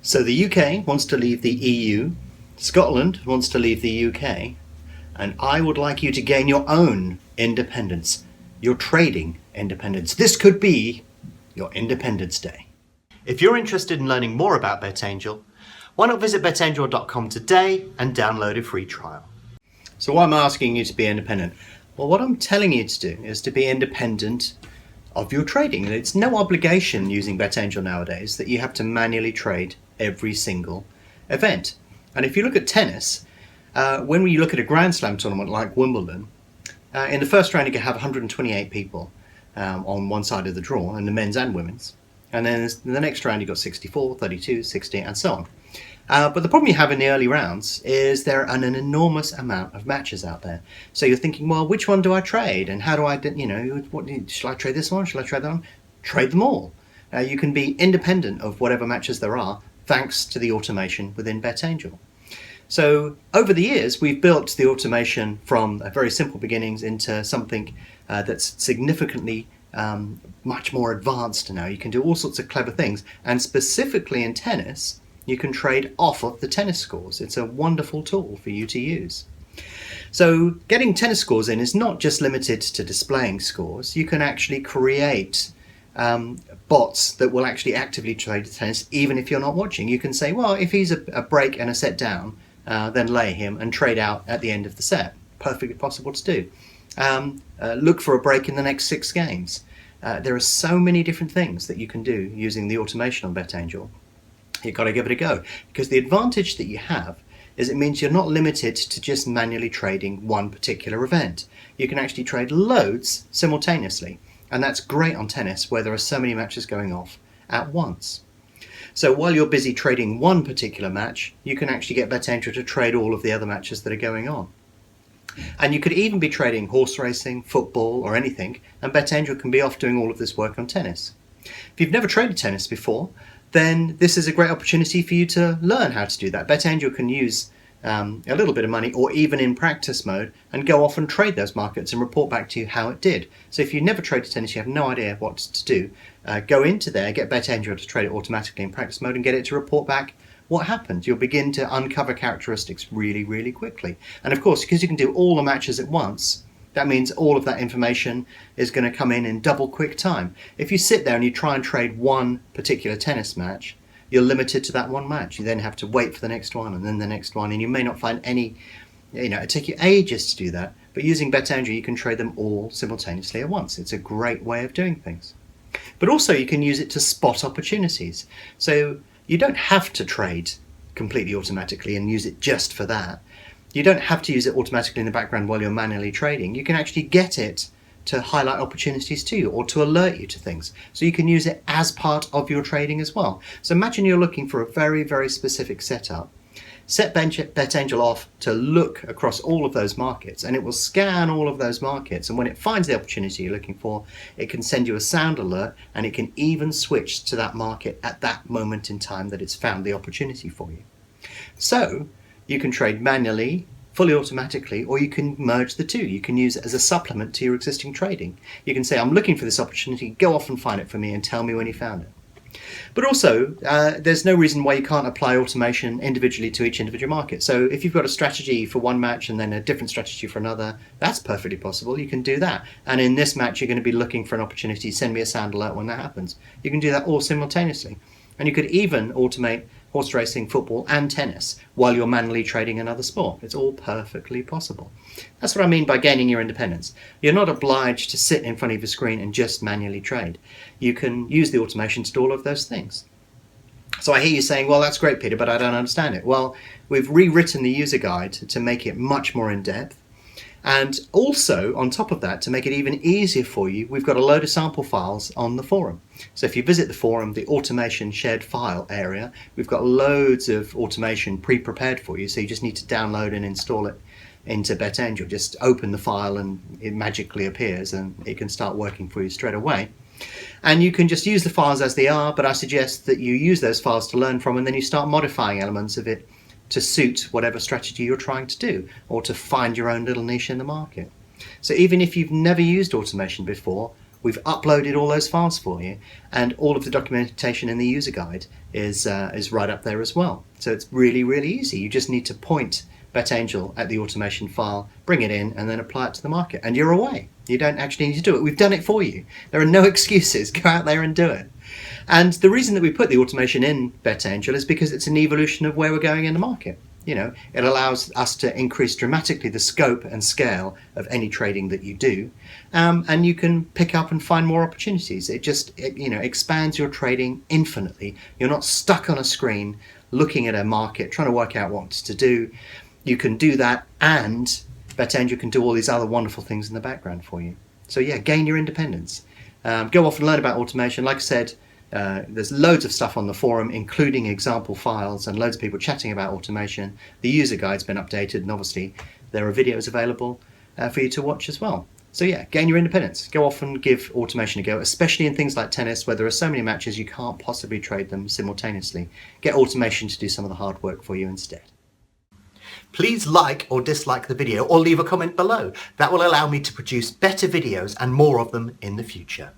So the UK wants to leave the EU, Scotland wants to leave the UK, and I would like you to gain your own independence, your trading independence. This could be your Independence Day. If you're interested in learning more about BetAngel, why not visit betangel.com today and download a free trial. So why am I asking you to be independent? Well, what I'm telling you to do is to be independent of your trading. It's no obligation using BetAngel nowadays that you have to manually trade every single event. And if you look at tennis, when we look at a Grand Slam tournament like Wimbledon, in the first round you can have 128 people on one side of the draw, in the men's and women's. And then in the next round you've got 64, 32, 60, and so on. But the problem you have in the early rounds is there are an enormous amount of matches out there. So you're thinking, well, which one do I trade? And how do I, shall I trade this one? Shall I trade that one? Trade them all. You can be independent of whatever matches there are, thanks to the automation within BetAngel. So over the years, we've built the automation from very simple beginnings into something that's significantly much more advanced now. You can do all sorts of clever things, and specifically in tennis, you can trade off of the tennis scores. It's a wonderful tool for you to use. So getting tennis scores in is not just limited to displaying scores. You can actually create bots that will actually actively trade tennis even if you're not watching. You can say, well, if he's a break and a set down, then lay him and trade out at the end of the set. Perfectly possible to do. Look for a break in the next 6 games. There are so many different things that you can do using the automation on BetAngel. You've got to give it a go, because the advantage that you have is it means you're not limited to just manually trading one particular event. You can actually trade loads simultaneously, and that's great on tennis where there are so many matches going off at once. So while you're busy trading one particular match, you can actually get BetAngel to trade all of the other matches that are going on. And you could even be trading horse racing, football, or anything, and BetAngel can be off doing all of this work on tennis. If you've never traded tennis before, then this is a great opportunity for you to learn how to do that. BetAngel can use a little bit of money, or even in practice mode, and go off and trade those markets and report back to you how it did. So if you've never traded tennis, you have no idea what to do, go into there, get BetAngel to trade it automatically in practice mode and get it to report back what happened. You'll begin to uncover characteristics really, really quickly. And of course, because you can do all the matches at once, that means all of that information is going to come in double quick time. If you sit there and you try and trade one particular tennis match, you're limited to that one match. You then have to wait for the next one and then the next one, and you may not find any, it take you ages to do that. But using BetAngel, you can trade them all simultaneously at once. It's a great way of doing things. But also you can use it to spot opportunities. So you don't have to trade completely automatically and use it just for that. You don't have to use it automatically in the background while you're manually trading. You can actually get it to highlight opportunities to you or to alert you to things. So you can use it as part of your trading as well. So imagine you're looking for a very, very specific setup. Set BetAngel off to look across all of those markets, and it will scan all of those markets. And when it finds the opportunity you're looking for, it can send you a sound alert, and it can even switch to that market at that moment in time that it's found the opportunity for you. So you can trade manually, fully automatically, or you can merge the two. You can use it as a supplement to your existing trading. You can say, I'm looking for this opportunity, go off and find it for me and tell me when you found it. But also, there's no reason why you can't apply automation individually to each individual market. So if you've got a strategy for one match and then a different strategy for another, that's perfectly possible. You can do that. And in this match, you're going to be looking for an opportunity. Send me a sound alert when that happens. You can do that all simultaneously. And you could even automate horse racing, football, and tennis while you're manually trading another sport. It's all perfectly possible. That's what I mean by gaining your independence. You're not obliged to sit in front of your screen and just manually trade. You can use the automation to do all of those things. So I hear you saying, well, that's great, Peter, but I don't understand it. Well, we've rewritten the user guide to make it much more in-depth. And also, on top of that, to make it even easier for you, we've got a load of sample files on the forum. So if you visit the forum, the automation shared file area, we've got loads of automation pre-prepared for you. So you just need to download and install it into BetAngel. Just open the file and it magically appears and it can start working for you straight away. And you can just use the files as they are, but I suggest that you use those files to learn from, and then you start modifying elements of it to suit whatever strategy you're trying to do, or to find your own little niche in the market. So even if you've never used automation before, We've uploaded all those files for you, and all of the documentation in the user guide is right up there as well. So it's really, really easy. You just need to point BetAngel at the automation file, bring it in, and then apply it to the market, and you're away. You don't actually need to do it. We've done it for you. There are no excuses. Go out there and do it. And the reason that we put the automation in BetAngel is because it's an evolution of where we're going in the market. You know, it allows us to increase dramatically the scope and scale of any trading that you do, and you can pick up and find more opportunities. It expands your trading infinitely. You're not stuck on a screen looking at a market trying to work out what to do. You can do that, and BetAngel can do all these other wonderful things in the background for you. So yeah, gain your independence. Go off and learn about automation. Like I said, there's loads of stuff on the forum, including example files and loads of people chatting about automation. The user guide's been updated, and obviously there are videos available for you to watch as well. So yeah, gain your independence. Go off and give automation a go, especially in things like tennis, where there are so many matches you can't possibly trade them simultaneously. Get automation to do some of the hard work for you instead. Please like or dislike the video, or leave a comment below. That will allow me to produce better videos and more of them in the future.